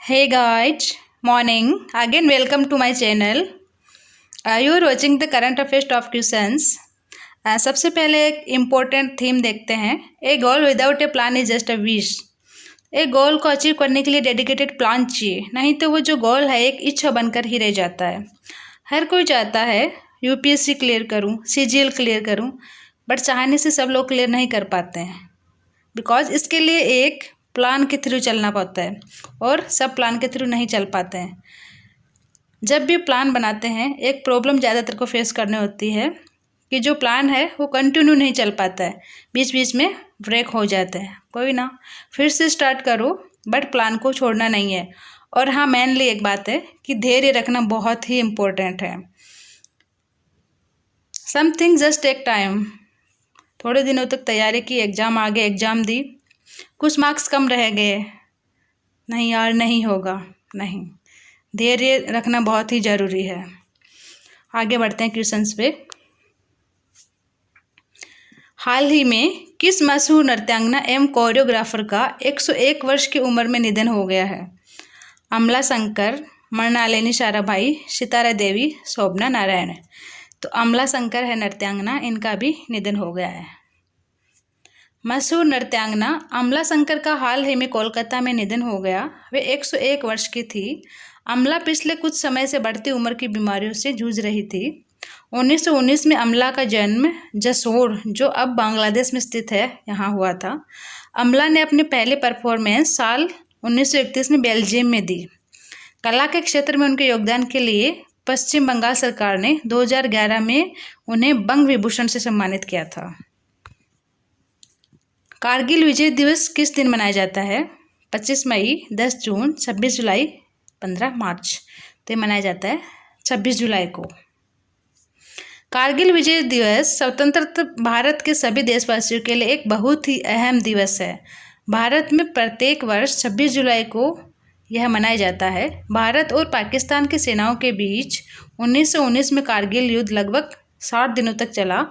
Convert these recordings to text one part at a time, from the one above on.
Hey guys, morning. Again, welcome to my channel. You are watching the current affairs of questions. सबसे पहले एक important theme देखते हैं. A goal without a plan is just a wish. एक goal को achieve करने के लिए डेडिकेटेड प्लान चाहिए, नहीं तो वो जो गोल है एक इच्छा बनकर ही रह जाता है. हर कोई चाहता है यूपीएससी क्लियर करूं, सीजीएल क्लियर करूं, बट चाहने से सब लोग क्लियर नहीं कर पाते हैं. बिकॉज इसके लिए एक प्लान के थ्रू चलना पड़ता है और सब प्लान के थ्रू नहीं चल पाते हैं. जब भी प्लान बनाते हैं एक प्रॉब्लम ज़्यादातर को फेस करनी होती है कि जो प्लान है वो कंटिन्यू नहीं चल पाता है, बीच बीच में ब्रेक हो जाता है. कोई ना, फिर से स्टार्ट करो, बट प्लान को छोड़ना नहीं है. और हाँ, मेनली एक बात है कि धैर्य रखना बहुत ही इम्पोर्टेंट है. Something just take time. थोड़े दिनों तक तैयारी की, एग्ज़ाम आगे एग्ज़ाम दी, कुछ मार्क्स कम रह गए, नहीं यार नहीं होगा, नहीं, धैर्य रखना बहुत ही ज़रूरी है. आगे बढ़ते हैं क्वेश्चंस पे. हाल ही में किस मशहूर नृत्यांगना एवं कोरियोग्राफर का 101 वर्ष की उम्र में निधन हो गया है? अमला शंकर, मृणालिनी साराभाई, सितारा देवी, शोभना नारायण. तो अमला शंकर है नृत्यांगना, इनका भी निधन हो गया है. मशहूर नृत्यांगना अमला शंकर का हाल ही में कोलकाता में निधन हो गया. वे 101 वर्ष की थी. अमला पिछले कुछ समय से बढ़ती उम्र की बीमारियों से जूझ रही थी. 1919 में अमला का जन्म जसोर, जो अब बांग्लादेश में स्थित है, यहाँ हुआ था. अमला ने अपनी पहली परफॉर्मेंस साल 1931 में बेल्जियम में दी. कला के क्षेत्र में उनके योगदान के लिए पश्चिम बंगाल सरकार ने 2011 में उन्हें बंग विभूषण से सम्मानित किया था. कारगिल विजय दिवस किस दिन मनाया जाता है? 25 मई, 10 जून, 26 जुलाई, 15 मार्च. तो ये मनाया जाता है 26 जुलाई को. कारगिल विजय दिवस स्वतंत्र भारत के सभी देशवासियों के लिए एक बहुत ही अहम दिवस है. भारत में प्रत्येक वर्ष 26 जुलाई को यह मनाया जाता है. भारत और पाकिस्तान की सेनाओं के बीच 1919 में कारगिल युद्ध लगभग 60 दिनों तक चला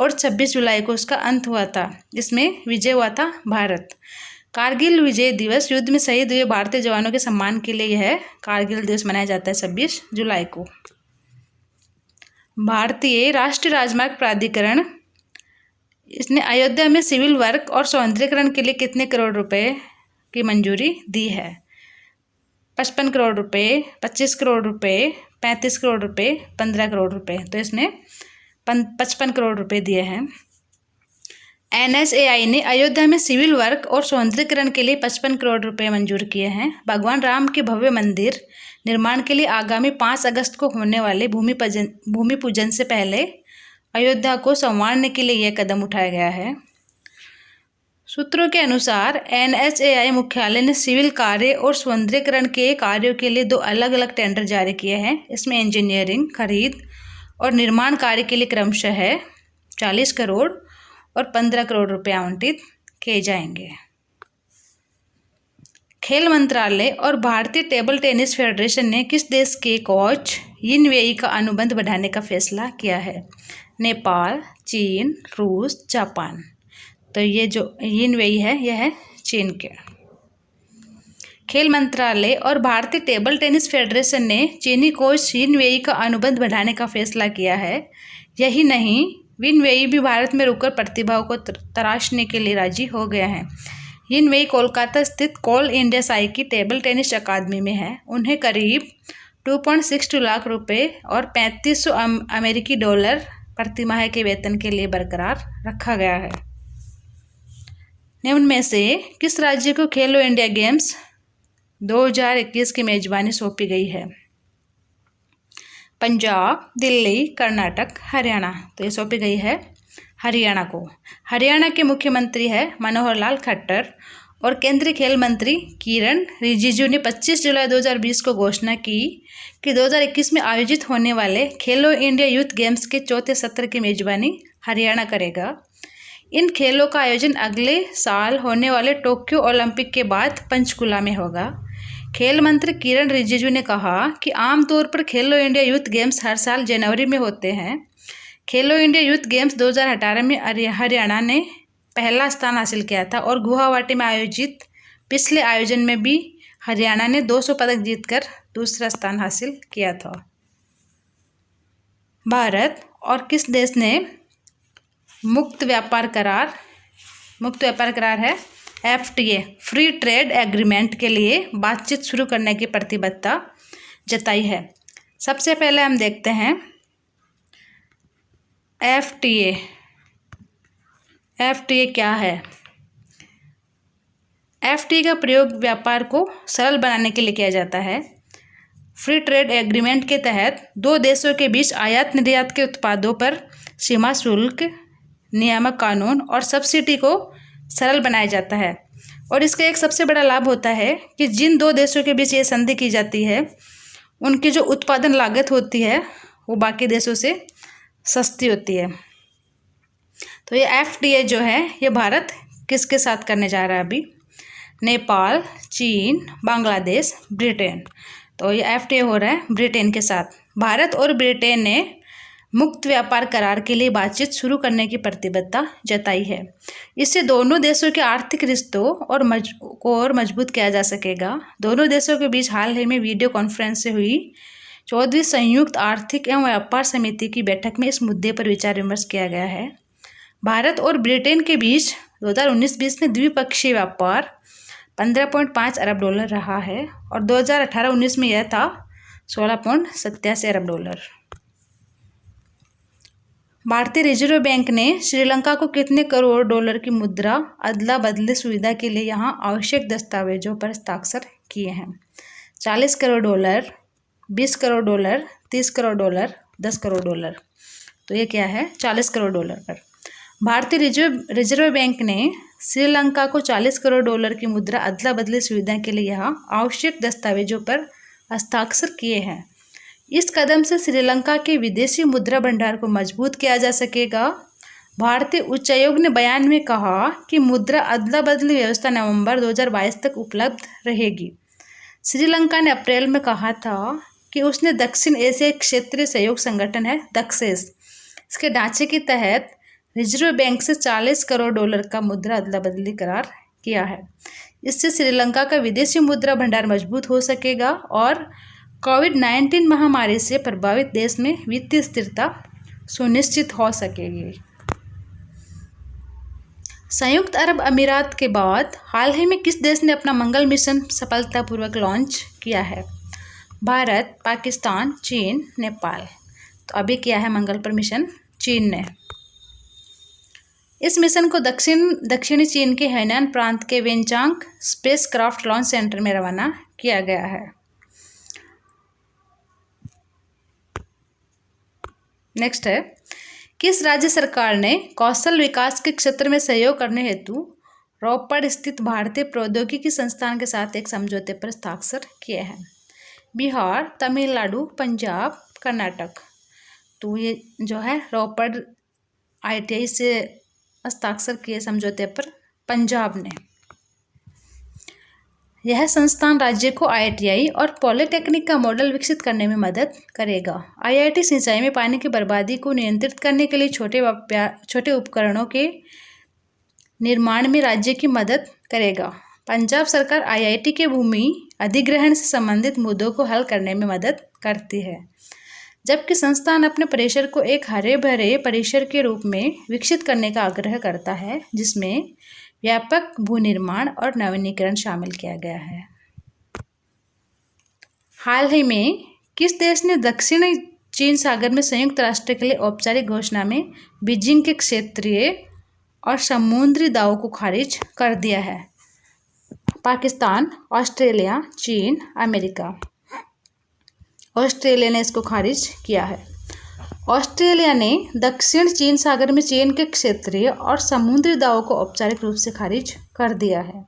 और 26 जुलाई को उसका अंत हुआ था. इसमें विजय हुआ था भारत. कारगिल विजय दिवस युद्ध में शहीद हुए भारतीय जवानों के सम्मान के लिए यह कारगिल दिवस मनाया जाता है 26 जुलाई को. भारतीय राष्ट्रीय राजमार्ग प्राधिकरण इसने अयोध्या में सिविल वर्क और सौंदर्यीकरण के लिए कितने करोड़ रुपए की मंजूरी दी है? 55 करोड़ रुपए, 25 करोड़ रुपए, 35 करोड़ रुपए, 15 करोड़ रुपए. तो इसमें 55 करोड़ रुपए दिए हैं. NHAI ने अयोध्या में सिविल वर्क और सौंदर्यीकरण के लिए 55 करोड़ रुपए मंजूर किए हैं. भगवान राम के भव्य मंदिर निर्माण के लिए आगामी 5 अगस्त को होने वाले भूमि पूजन से पहले अयोध्या को संवारने के लिए यह कदम उठाया गया है. सूत्रों के अनुसार NHAI मुख्यालय ने सिविल कार्य और सौंदर्यीकरण के कार्यों के लिए 2 अलग अलग टेंडर जारी किए हैं. इसमें इंजीनियरिंग, खरीद और निर्माण कार्य के लिए क्रमशः 40 करोड़ और 15 करोड़ रुपए आवंटित किए जाएंगे. खेल मंत्रालय और भारतीय टेबल टेनिस फेडरेशन ने किस देश के कोच यिन वेई का अनुबंध बढ़ाने का फैसला किया है? नेपाल, चीन, रूस, जापान. तो ये जो यिन वेई है यह है चीन के. खेल मंत्रालय और भारतीय टेबल टेनिस फेडरेशन ने चीनी कोच यिन वेई का अनुबंध बढ़ाने का फैसला किया है. यही नहीं, यिन वेई भी भारत में रुककर प्रतिभाओं को तराशने के लिए राजी हो गए हैं. यिन वेई कोलकाता स्थित कोल इंडिया साई की टेबल टेनिस अकादमी में है. उन्हें करीब 2.62 लाख रुपए और $3500 अमेरिकी प्रति माह के वेतन के लिए बरकरार रखा गया है. निम्न में से किस राज्य को खेलो इंडिया गेम्स 2021 की मेजबानी सौंपी गई है? पंजाब, दिल्ली, कर्नाटक, हरियाणा. तो ये सौंपी गई है हरियाणा को. हरियाणा के मुख्यमंत्री है मनोहर लाल खट्टर और केंद्रीय खेल मंत्री किरण रिजिजू ने 25 जुलाई 2020 को घोषणा की कि 2021 में आयोजित होने वाले खेलो इंडिया यूथ गेम्स के चौथे सत्र की मेजबानी हरियाणा करेगा. इन खेलों का आयोजन अगले साल होने वाले टोक्यो ओलंपिक के बाद पंचकुला में होगा. खेल मंत्री किरण रिजिजू ने कहा कि आमतौर पर खेलो इंडिया यूथ गेम्स हर साल जनवरी में होते हैं. खेलो इंडिया यूथ गेम्स 2018 में हरियाणा ने पहला स्थान हासिल किया था और गुवाहाटी में आयोजित पिछले आयोजन में भी हरियाणा ने 200 पदक जीतकर दूसरा स्थान हासिल किया था। भारत और किस देश ने मुक्त व्यापार करार है FTA फ्री ट्रेड एग्रीमेंट के लिए बातचीत शुरू करने की प्रतिबद्धता जताई है? सबसे पहले हम देखते हैं FTA क्या है। FTA का प्रयोग व्यापार को सरल बनाने के लिए किया जाता है। फ्री ट्रेड एग्रीमेंट के तहत दो देशों के बीच आयात निर्यात के उत्पादों पर सीमा शुल्क, नियामक कानून और सब्सिडी को सरल बनाया जाता है। और इसका एक सबसे बड़ा लाभ होता है कि जिन दो देशों के बीच ये संधि की जाती है उनकी जो उत्पादन लागत होती है वो बाकी देशों से सस्ती होती है। तो ये FTA जो है ये भारत किसके साथ करने जा रहा है अभी? नेपाल, चीन, बांग्लादेश, ब्रिटेन। तो ये FTA हो रहा है ब्रिटेन के साथ। भारत और ब्रिटेन ने मुक्त व्यापार करार के लिए बातचीत शुरू करने की प्रतिबद्धता जताई है। इससे दोनों देशों के आर्थिक रिश्तों को और मजबूत किया जा सकेगा। दोनों देशों के बीच हाल ही में वीडियो कॉन्फ्रेंस से हुई 14वीं संयुक्त आर्थिक एवं व्यापार समिति की बैठक में इस मुद्दे पर विचार विमर्श किया गया है। भारत और ब्रिटेन के बीच 2019-20 में द्विपक्षीय व्यापार $15.5 अरब रहा है और 2018-19 में यह था $16.87 अरब। भारतीय रिजर्व बैंक ने श्रीलंका को कितने करोड़ डॉलर की मुद्रा अदला बदली सुविधा के लिए यहाँ आवश्यक दस्तावेजों पर हस्ताक्षर किए हैं? $40 करोड़, $20 करोड़, $30 करोड़, $10 करोड़। तो ये क्या है? $40 करोड़ पर। भारतीय रिजर्व बैंक ने श्रीलंका को $40 करोड़ की मुद्रा अदला बदली सुविधा के लिए यहाँ आवश्यक दस्तावेजों पर हस्ताक्षर किए हैं। इस कदम से श्रीलंका के विदेशी मुद्रा भंडार को मजबूत किया जा सकेगा। भारतीय उच्चायोग ने बयान में कहा कि मुद्रा अदला बदली व्यवस्था नवंबर 2022 तक उपलब्ध रहेगी। श्रीलंका ने अप्रैल में कहा था कि उसने दक्षिण एशियाई क्षेत्रीय सहयोग संगठन है दक्षेस, इसके ढांचे के तहत रिजर्व बैंक से $40 करोड़ का मुद्रा अदला बदली करार किया है। इससे श्रीलंका का विदेशी मुद्रा भंडार मजबूत हो सकेगा और कोविड-19 महामारी से प्रभावित देश में वित्तीय स्थिरता सुनिश्चित हो सकेगी। संयुक्त अरब अमीरात के बाद हाल ही में किस देश ने अपना मंगल मिशन सफलतापूर्वक लॉन्च किया है? भारत, पाकिस्तान, चीन, नेपाल। तो अभी किया है मंगल पर मिशन चीन ने। इस मिशन को दक्षिणी चीन के हैनान प्रांत के वेनचांग स्पेसक्राफ्ट लॉन्च सेंटर में रवाना किया गया है। नेक्स्ट है, किस राज्य सरकार ने कौशल विकास के क्षेत्र में सहयोग करने हेतु रोपड़ स्थित भारतीय प्रौद्योगिकी संस्थान के साथ एक समझौते पर हस्ताक्षर किए हैं? बिहार, तमिलनाडु, पंजाब, कर्नाटक। तो ये जो है रोपड़ ITI से हस्ताक्षर किए समझौते पर पंजाब ने। यह संस्थान राज्य को ITI और पॉलिटेक्निक का मॉडल विकसित करने में मदद करेगा। IIT सिंचाई में पानी की बर्बादी को नियंत्रित करने के लिए छोटे उपकरणों के निर्माण में राज्य की मदद करेगा। पंजाब सरकार IIT के भूमि अधिग्रहण से संबंधित मुद्दों को हल करने में मदद करती है, जबकि संस्थान अपने परिसर को एक हरे भरे परिसर के रूप में विकसित करने का आग्रह करता है, जिसमें व्यापक भूनिर्माण और नवीनीकरण शामिल किया गया है। हाल ही में किस देश ने दक्षिणी चीन सागर में संयुक्त राष्ट्र के लिए औपचारिक घोषणा में बीजिंग के क्षेत्रीय और समुद्री दावों को खारिज कर दिया है? पाकिस्तान, ऑस्ट्रेलिया, चीन, अमेरिका। ऑस्ट्रेलिया ने इसको खारिज किया है। ऑस्ट्रेलिया ने दक्षिण चीन सागर में चीन के क्षेत्रीय और समुद्री दावों को औपचारिक रूप से खारिज कर दिया है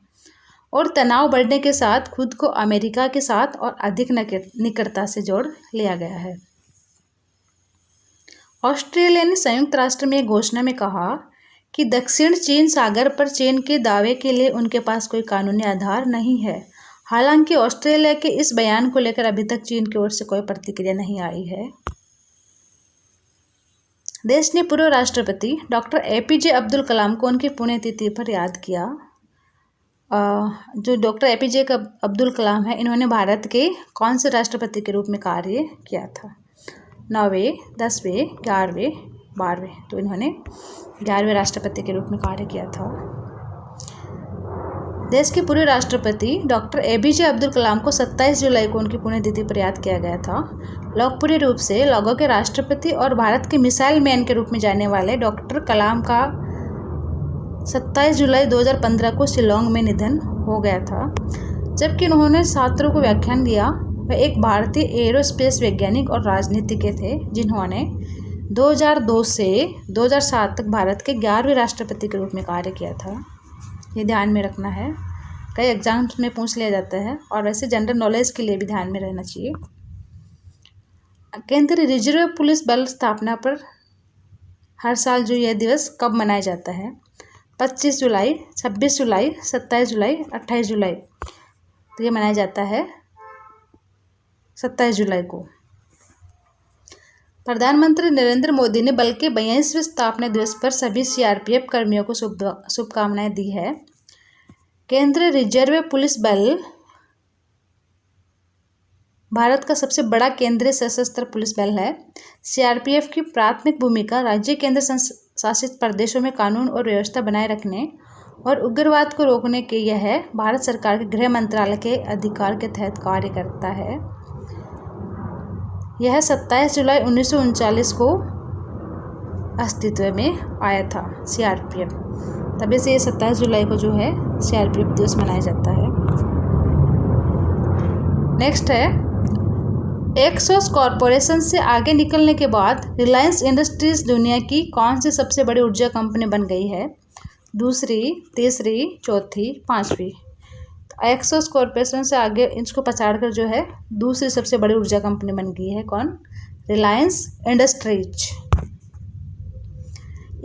और तनाव बढ़ने के साथ खुद को अमेरिका के साथ और अधिक निकटता से जोड़ लिया गया है। ऑस्ट्रेलिया ने संयुक्त राष्ट्र में एक घोषणा में कहा कि दक्षिण चीन सागर पर चीन के दावे के लिए उनके पास कोई कानूनी आधार नहीं है। हालांकि ऑस्ट्रेलिया के इस बयान को लेकर अभी तक चीन की ओर से कोई प्रतिक्रिया नहीं आई है। देश ने पूर्व राष्ट्रपति डॉक्टर APJ अब्दुल कलाम को उनकी पुण्यतिथि पर याद किया। जो डॉक्टर APJ अब्दुल कलाम है, इन्होंने भारत के कौन से राष्ट्रपति के रूप में कार्य किया था? 9वें, 10वें, 11वें, 12वें। तो इन्होंने 11वें राष्ट्रपति के रूप में कार्य किया था। देश के पूर्व राष्ट्रपति डॉक्टर APJ अब्दुल कलाम को 27 जुलाई को उनकी पुण्यतिथि पर याद किया गया था। लोकप्रिय रूप से लोगों के राष्ट्रपति और भारत के मिसाइल मैन के रूप में जाने वाले डॉक्टर कलाम का 27 जुलाई 2015 को शिलोंग में निधन हो गया था। जबकि उन्होंने छात्रों को व्याख्यान दिया, वह एक भारतीय एरोस्पेस वैज्ञानिक और राजनीतिज्ञ थे जिन्होंने 2002 से 2007 तक भारत के 11वें राष्ट्रपति के रूप में कार्य किया था। ये ध्यान में रखना है, कई एग्जाम्स में पूछ लिया जाता है और वैसे जनरल नॉलेज के लिए भी ध्यान में रहना चाहिए। केंद्रीय रिजर्व पुलिस बल स्थापना पर हर साल जो यह दिवस कब मनाया जाता है? 25 जुलाई, 26 जुलाई, 27 जुलाई, 28 जुलाई। तो ये मनाया जाता है 27 जुलाई को। प्रधानमंत्री नरेंद्र मोदी ने बल के 42वें स्थापना दिवस पर सभी CRPF कर्मियों को शुभकामनाएं दी है। केंद्रीय रिजर्व पुलिस बल भारत का सबसे बड़ा केंद्रीय सशस्त्र पुलिस बल है। CRPF की प्राथमिक भूमिका राज्य केंद्र शासित प्रदेशों में कानून और व्यवस्था बनाए रखने और उग्रवाद को रोकने के यह भारत सरकार के गृह मंत्रालय के अधिकार के तहत कार्य करता है। यह 27 जुलाई 1939 को अस्तित्व में आया था CRPF। तभी से ये 27 जुलाई को जो है CRPF दिवस मनाया जाता है। नेक्स्ट है, एक्सोस कॉरपोरेशन से आगे निकलने के बाद रिलायंस इंडस्ट्रीज दुनिया की कौन सी सबसे बड़ी ऊर्जा कंपनी बन गई है? दूसरी, तीसरी, चौथी, पांचवी। तो एक्सोस कॉरपोरेशन से आगे इसको पछाड़कर जो है दूसरी सबसे बड़ी ऊर्जा कंपनी बन गई है। कौन? रिलायंस इंडस्ट्रीज।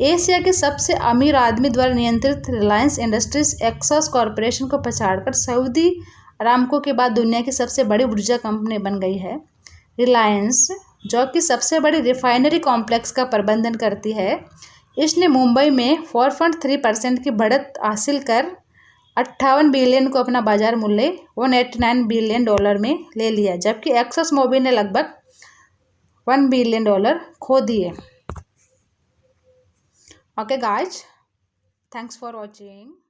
एशिया के सबसे अमीर आदमी द्वारा नियंत्रित रिलायंस इंडस्ट्रीज एक्सोस कॉरपोरेशन को पछाड़कर सऊदी अरामको के बाद दुनिया की सबसे बड़ी ऊर्जा कंपनी बन गई है। रिलायंस, जो कि सबसे बड़ी रिफाइनरी कॉम्प्लेक्स का प्रबंधन करती है, इसने मुंबई में 4.3% की बढ़त हासिल कर 58 बिलियन को अपना बाजार मूल्य $189 बिलियन में ले लिया, जबकि एक्सोस मोबिल ने लगभग $1 बिलियन खो दिए। Okay guys, thanks for watching.